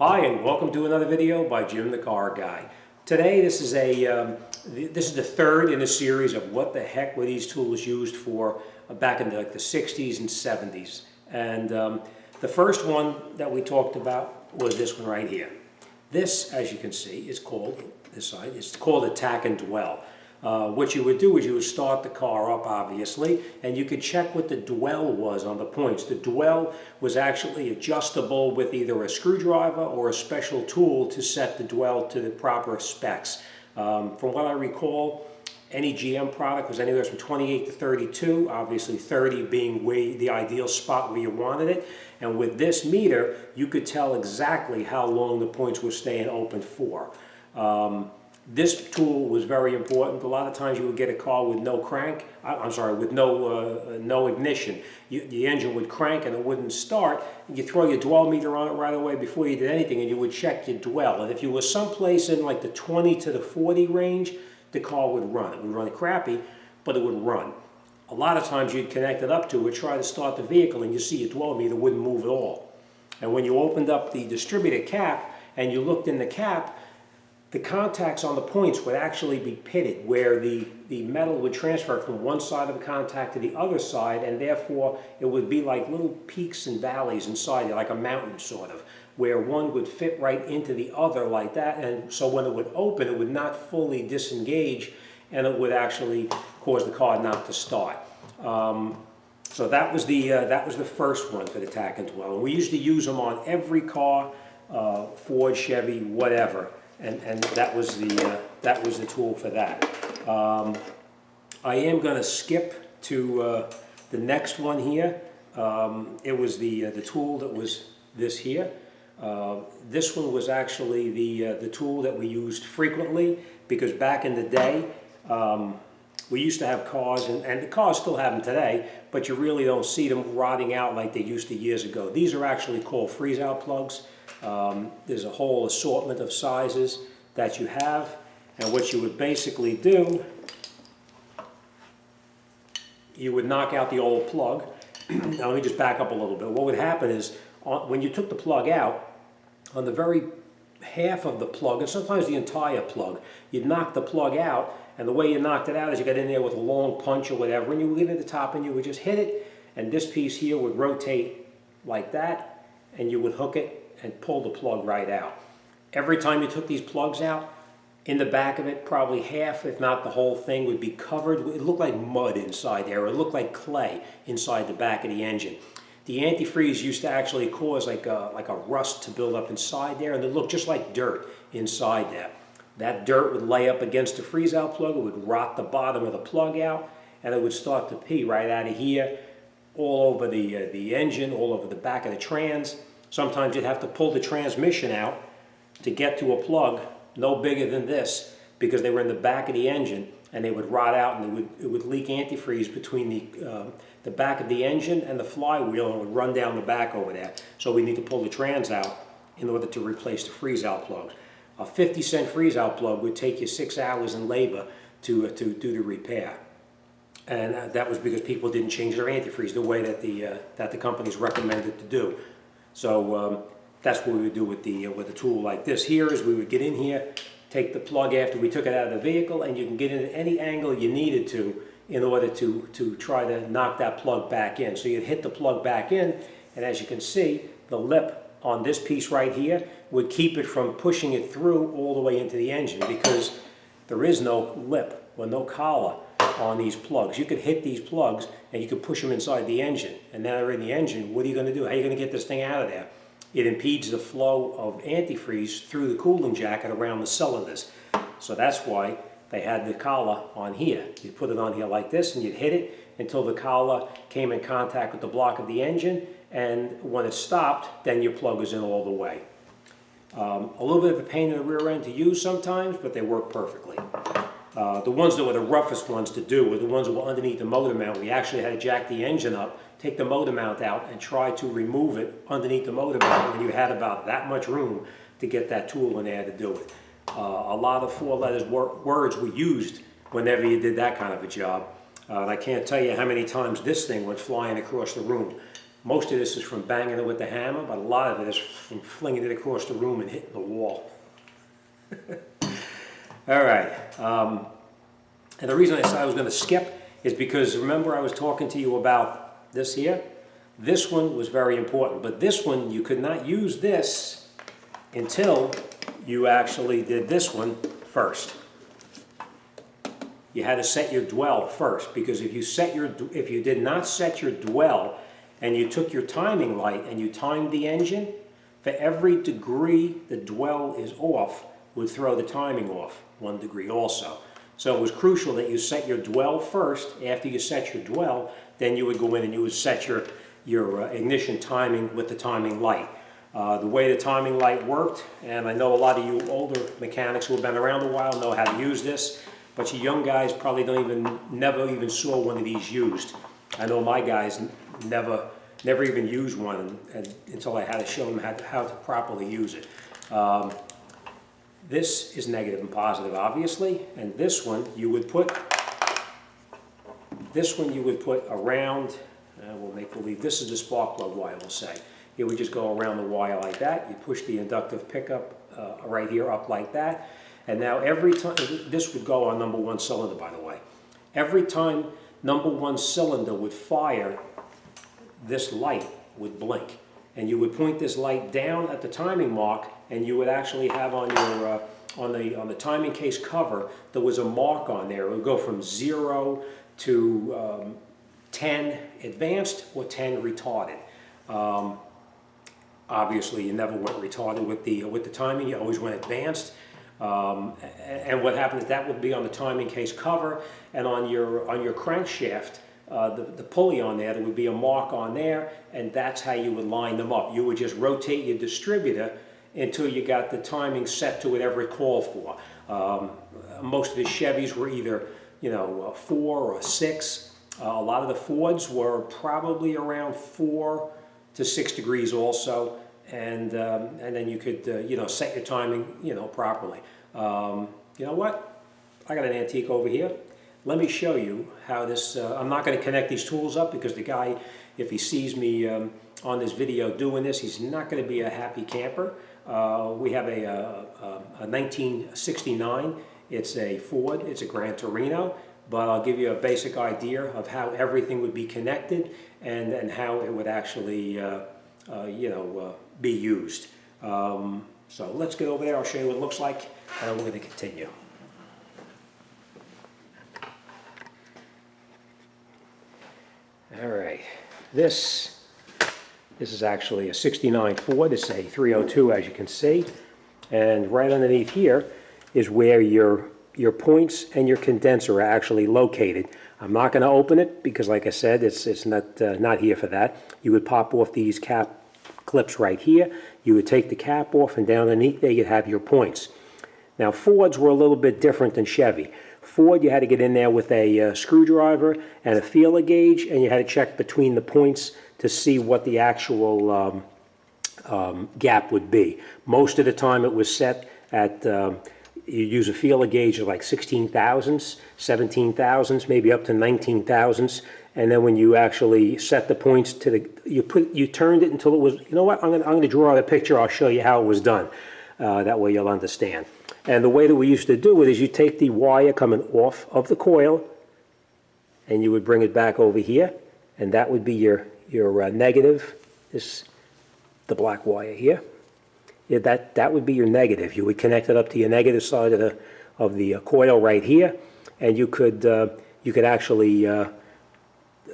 Hi, and welcome to another video by Jim the Car Guy. Today, this is the third in a series of what the heck were these tools used for back in the 60s and 70s. And the first one that we talked about was this one right here. This, as you can see, is called, this side, it's called a tack and dwell. What you would do is you would start the car up, obviously, and you could check what the dwell was on the points. The dwell was actually adjustable with either a screwdriver or a special tool to set the dwell to the proper specs. From what I recall, any GM product was anywhere from 28 to 32, obviously 30 being the ideal spot where you wanted it. And with this meter, you could tell exactly how long the points were staying open for. This tool was very important. A lot of times you would get a car with no crank, with no ignition. The engine would crank and it wouldn't start. You throw your dwell meter on it right away before you did anything and you would check your dwell. And if you were someplace in like the 20 to the 40 range, the car would run. It would run crappy, but it would run. A lot of times you'd connect it up to it, try to start the vehicle, and you see your dwell meter wouldn't move at all. And when you opened up the distributor cap and you looked in the cap, the contacts on the points would actually be pitted, where the metal would transfer from one side of the contact to the other side, and therefore it would be like little peaks and valleys inside it, like a mountain sort of, where one would fit right into the other like that, and so when it would open, it would not fully disengage, and it would actually cause the car not to start. So that was the first one for the tack and dwell, and we used to use them on every car, Ford, Chevy, whatever. And that was the tool for that. I am going to skip to the next one here. It was the tool that was this here. This one was actually the tool that we used frequently, because back in the day we used to have cars, and the cars still have them today, but you really don't see them rotting out like they used to years ago. These are actually called freeze-out plugs. There's a whole assortment of sizes that you have, and what you would basically do, you would knock out the old plug. Now let me just back up a little bit. What would happen is, when you took the plug out, on the very half of the plug, and sometimes the entire plug, you'd knock the plug out, and the way you knocked it out is you got in there with a long punch or whatever, and you would get at the top and you would just hit it, and this piece here would rotate like that, and you would hook it and pull the plug right out. Every time you took these plugs out, in the back of it, probably half, if not the whole thing, would be covered. It looked like mud inside there. It looked like clay inside the back of the engine. The antifreeze used to actually cause like a rust to build up inside there, and it looked just like dirt inside there. That dirt would lay up against the freeze-out plug. It would rot the bottom of the plug out, and it would start to pee right out of here, all over the engine, all over the back of the trans. Sometimes you'd have to pull the transmission out to get to a plug no bigger than this, because they were in the back of the engine, and they would rot out, and it would leak antifreeze between the back of the engine and the flywheel, and it would run down the back over there. So we need to pull the trans out in order to replace the freeze-out plugs. A 50-cent freeze-out plug would take you 6 hours in labor to do the repair. And that was because people didn't change their antifreeze the way that the companies recommended to do. So that's what we would do with a tool like this here, is we would get in here, take the plug after we took it out of the vehicle, and you can get in at any angle you needed to in order to try to knock that plug back in. So you'd hit the plug back in, and as you can see, the lip on this piece right here would keep it from pushing it through all the way into the engine, because there is no lip or no collar on these plugs. You could hit these plugs and you could push them inside the engine, and now they're in the engine. What are you going to do? How are you going to get this thing out of there? It impedes the flow of antifreeze through the cooling jacket around the cylinders. So that's why they had the collar on here. You put it on here like this, and you'd hit it until the collar came in contact with the block of the engine, and when it stopped, then your plug was in all the way. A little bit of a pain in the rear end to use sometimes, but they work perfectly. The ones that were the roughest ones to do were the ones that were underneath the motor mount. We actually had to jack the engine up, take the motor mount out, and try to remove it underneath the motor mount when you had about that much room to get that tool in there to do it. A lot of four-letter words were used whenever you did that kind of a job. And I can't tell you how many times this thing went flying across the room. Most of this is from banging it with the hammer, but a lot of it is from flinging it across the room and hitting the wall. All right. And the reason I said I was going to skip is because remember I was talking to you about this here? This one was very important, but this one you could not use this until you actually did this one first. You had to set your dwell first, because if you did not set your dwell and you took your timing light and you timed the engine, for every degree the dwell is off would throw the timing off 1 degree also. So it was crucial that you set your dwell first. After you set your dwell, then you would go in and you would set your ignition timing with the timing light. The way the timing light worked, and I know a lot of you older mechanics who have been around a while know how to use this, but you young guys probably never even saw one of these used. I know my guys never even used one until I had to show them how to properly use it. This is negative and positive, obviously, and this one you would put around, we'll make believe this is the spark plug wire, we'll say. It would just go around the wire like that. You push the inductive pickup right here up like that, and now every time, this would go on number 1 cylinder, by the way. Every time number 1 cylinder would fire, this light would blink. And you would point this light down at the timing mark, and you would actually have on your on the timing case cover, there was a mark on there. It would go from 0 to 10 advanced or 10 retarded. Obviously, you never went retarded with the timing. You always went advanced. And what happened is that would be on the timing case cover, and on your crankshaft. The pulley on there would be a mark on there, and that's how you would line them up. You would just rotate your distributor until you got the timing set to whatever it called for. Most of the Chevys were either 4 or 6. A lot of the Fords were probably around 4 to 6 degrees also, and then you could set your timing properly. You know what? I got an antique over here. Let me show you how this, I'm not going to connect these tools up because the guy, if he sees me on this video doing this, he's not going to be a happy camper. We have a 1969, it's a Ford, it's a Gran Torino, but I'll give you a basic idea of how everything would be connected and how it would actually, be used. So let's get over there, I'll show you what it looks like, and we're going to continue. All right, this is actually a 69 Ford. It's a 302, as you can see, and right underneath here is where your points and your condenser are actually located. I'm not going to open it because, like I said, it's not here for that. You would pop off these cap clips right here. You would take the cap off, and down underneath there you'd have your points. Now, Fords were a little bit different than Chevy. Ford, you had to get in there with a screwdriver and a feeler gauge, and you had to check between the points to see what the actual gap would be. Most of the time it was set at, you use a feeler gauge of like 16 thousandths, 17 thousandths, maybe up to 19 thousandths, and then when you actually set the points to the, you turned it until it was, you know what, I'm going to draw a picture, I'll show you how it was done. That way you'll understand. And the way that we used to do it is you take the wire coming off of the coil and you would bring it back over here, and that would be your negative, the black wire here. Yeah, that would be your negative. You would connect it up to your negative side of the coil right here, and you could actually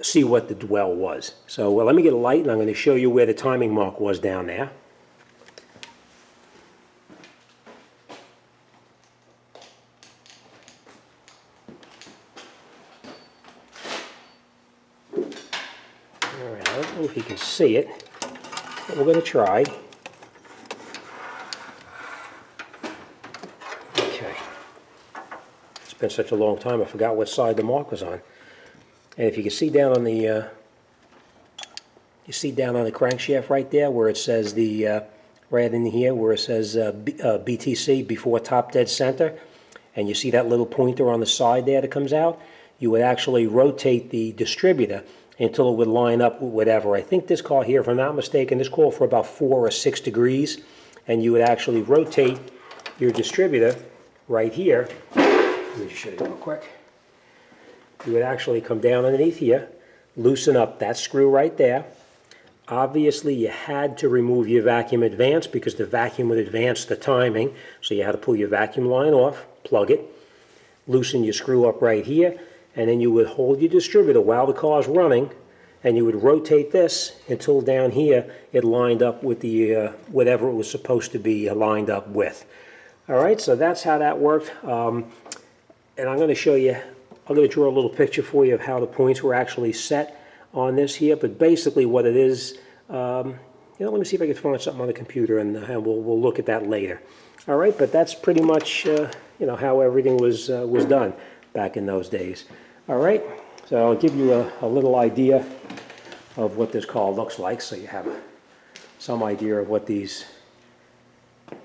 see what the dwell was. So let me get a light, and I'm going to show you where the timing mark was down there. I don't know if you can see it, but we're going to try. Okay. It's been such a long time, I forgot what side the mark was on. And if you can see down on the, crankshaft right there where it says right in here where it says BTC, before top dead center, and you see that little pointer on the side there that comes out, you would actually rotate the distributor until it would line up with whatever. I think this car here, if I'm not mistaken, this called for about 4 or 6 degrees, and you would actually rotate your distributor right here. Let me just show you real quick. You would actually come down underneath here, loosen up that screw right there. Obviously, you had to remove your vacuum advance because the vacuum would advance the timing, so you had to pull your vacuum line off, plug it, loosen your screw up right here, and then you would hold your distributor while the car's running, and you would rotate this until down here it lined up with the whatever it was supposed to be lined up with. All right, so that's how that worked. And I'm going to show you, I'm going to draw a little picture for you of how the points were actually set on this here. But basically what it is, let me see if I can find something on the computer, and we'll look at that later. All right, but that's pretty much how everything was done back in those days. All right, so I'll give you a little idea of what this car looks like, so you have some idea of what these.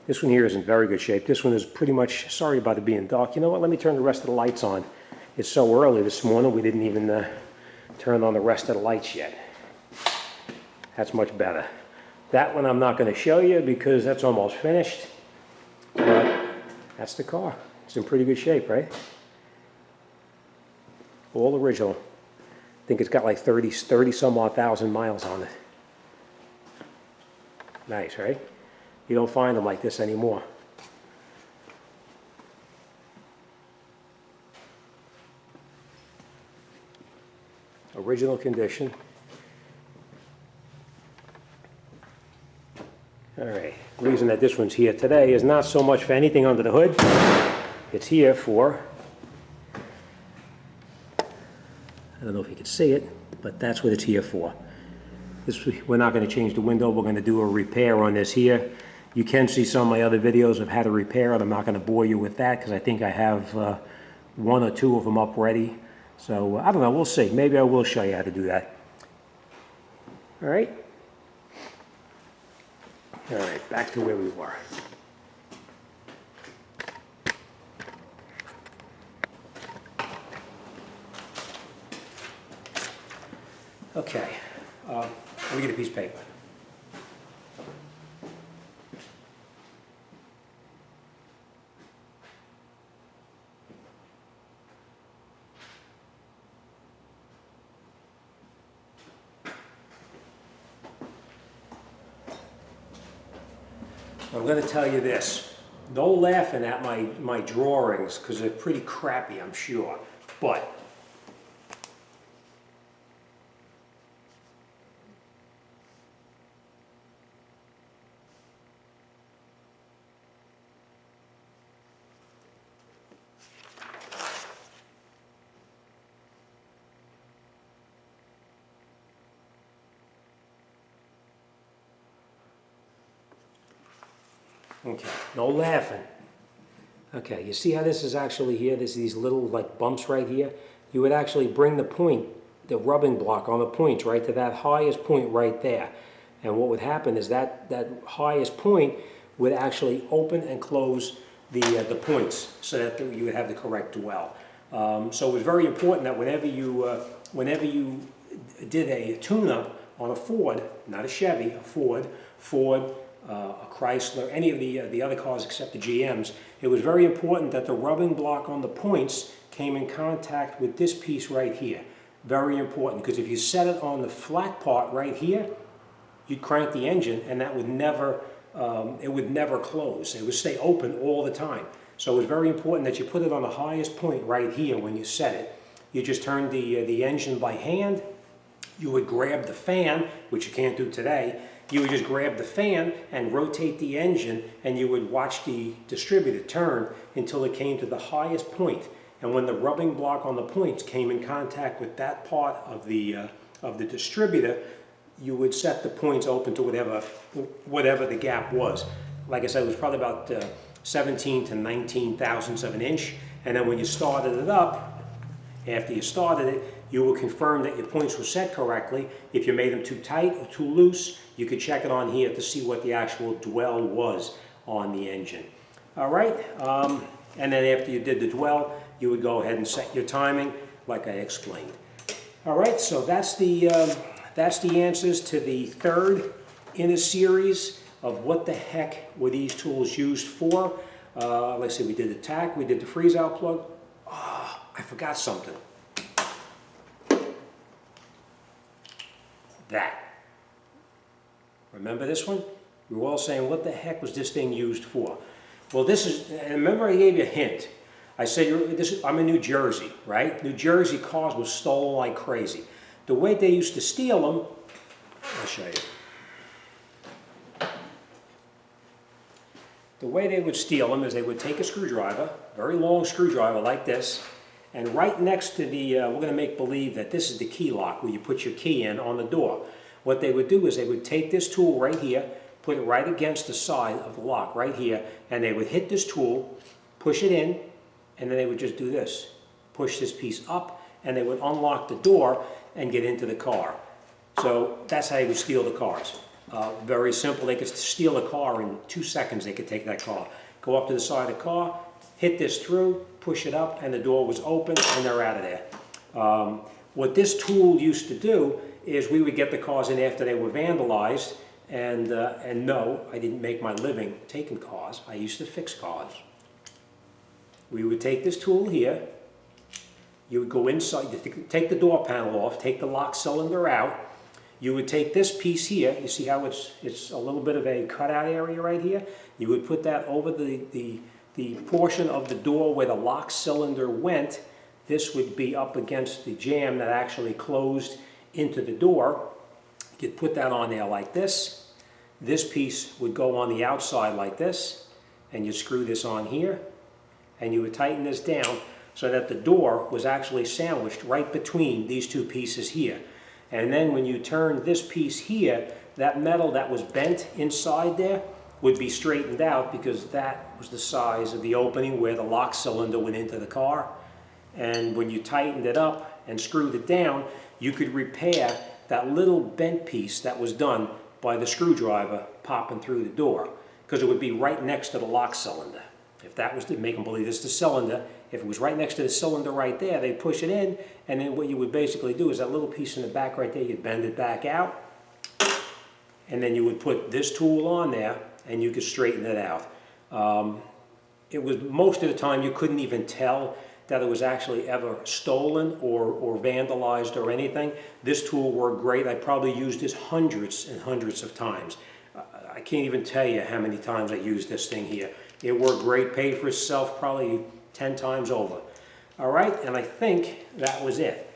This one here is in very good shape. This one is pretty much, sorry about it being dark. You know what, let me turn the rest of the lights on. It's so early this morning, we didn't even turn on the rest of the lights yet. That's much better. That one I'm not going to show you because that's almost finished. But that's the car. It's in pretty good shape, right? All original. I think it's got like 30 some odd thousand miles on it. Nice, right? You don't find them like this anymore. Original condition. All right, the reason that this one's here today is not so much for anything under the hood. It's here for, I don't know if you can see it, but that's what it's here for. We're not going to change the window. We're going to do a repair on this here. You can see some of my other videos of how to repair it. I'm not going to bore you with that because I think I have 1 or 2 of them up ready. So I don't know, we'll see. Maybe I will show you how to do that. All right. All right, back to where we were. Okay, let me get a piece of paper. I'm going to tell you this, no laughing at my drawings because they're pretty crappy, I'm sure, but okay, no laughing. Okay, you see how this is actually here? There's these little like bumps right here. You would actually bring the point, the rubbing block on the points right to that highest point right there. And what would happen is that highest point would actually open and close the points so that you would have the correct dwell. So it was very important that whenever you did a tune-up on a Ford, not a Chevy, a Ford, a Chrysler, any of the other cars except the GMs, it was very important that the rubbing block on the points came in contact with this piece right here. Very important, because if you set it on the flat part right here, you'd crank the engine and that would never, it would never close. It would stay open all the time. So it was very important that you put it on the highest point right here when you set it. You just turned the engine by hand. You would grab the fan, which you can't do today. You would just grab the fan and rotate the engine, and you would watch the distributor turn until it came to the highest point. And when the rubbing block on the points came in contact with that part of the distributor, you would set the points open to whatever the gap was. Like I said, it was probably about 17 to 19 thousandths of an inch. And then when you started it up, after you started it, you will confirm that your points were set correctly. If you made them too tight or too loose, you could check it on here to see what the actual dwell was on the engine. All right, and then after you did the dwell, you would go ahead and set your timing like I explained. All right, so that's the answers to the third in a series of what the heck were these tools used for. Let's see, we did the tack, we did the freeze-out plug. Ah, I forgot something. That. Remember this one? We were all saying, what the heck was this thing used for? Well, this is, and remember I gave you a hint. I said, I'm in New Jersey, right? New Jersey cars were stolen like crazy. The way they used to steal them, I'll show you. The way they would steal them is they would take a screwdriver, very long screwdriver like this, and right next to the, we're going to make believe that this is the key lock where you put your key in on the door. What they would do is they would take this tool right here, put it right against the side of the lock right here, and they would hit this tool, push it in, and then they would just do this. Push this piece up, and they would unlock the door and get into the car. So that's how they would steal the cars. Very simple. They could steal a car in 2 seconds. They could take that car, go up to the side of the car, hit this through, push it up, and the door was open, and they're out of there. What this tool used to do is we would get the cars in after they were vandalized, and no, I didn't make my living taking cars. I used to fix cars. We would take this tool here, you would go inside, take the door panel off, take the lock cylinder out, you would take this piece here, you see how it's a little bit of a cutout area right here, you would put that over the portion of the door where the lock cylinder went. This would be up against the jamb that actually closed into the door. You'd put that on there like this. This piece would go on the outside like this, and you screw this on here, and you would tighten this down so that the door was actually sandwiched right between these two pieces here. And then when you turn this piece here, that metal that was bent inside there would be straightened out because that was the size of the opening where the lock cylinder went into the car. And when you tightened it up and screwed it down, you could repair that little bent piece that was done by the screwdriver popping through the door, because it would be right next to the lock cylinder. If that was to make them believe it's the cylinder, if it was right next to the cylinder right there, they'd push it in, and then what you would basically do is that little piece in the back right there, you'd bend it back out, and then you would put this tool on there, and you could straighten it out. It was, most of the time, you couldn't even tell that it was actually ever stolen or vandalized or anything. This tool worked great. I probably used this hundreds and hundreds of times. I can't even tell you how many times I used this thing here. It worked great, paid for itself probably 10 times over. All right, and I think that was it.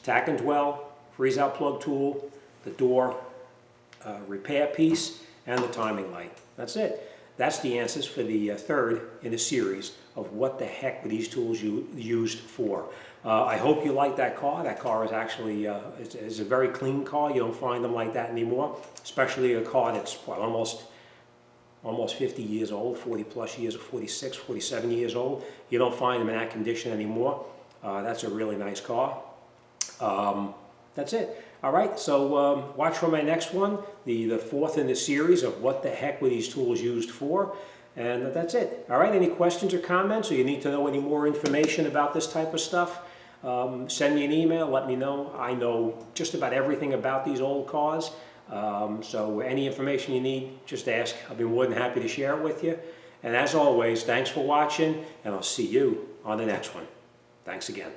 Tack and dwell, freeze-out plug tool, the door repair piece, and the timing light. That's it. That's the answers for the third in a series of what the heck were these tools used for. I hope you like that car. That car is actually is a very clean car. You don't find them like that anymore, especially a car that's what, almost 50 years old, 40 plus years, 46, 47 years old. You don't find them in that condition anymore. That's a really nice car. That's it. All right, so watch for my next one, the fourth in the series of what the heck were these tools used for. And that's it. All right, any questions or comments, or you need to know any more information about this type of stuff, send me an email, let me know. I know just about everything about these old cars. So any information you need, just ask. I'll be more than happy to share it with you. And as always, thanks for watching, and I'll see you on the next one. Thanks again.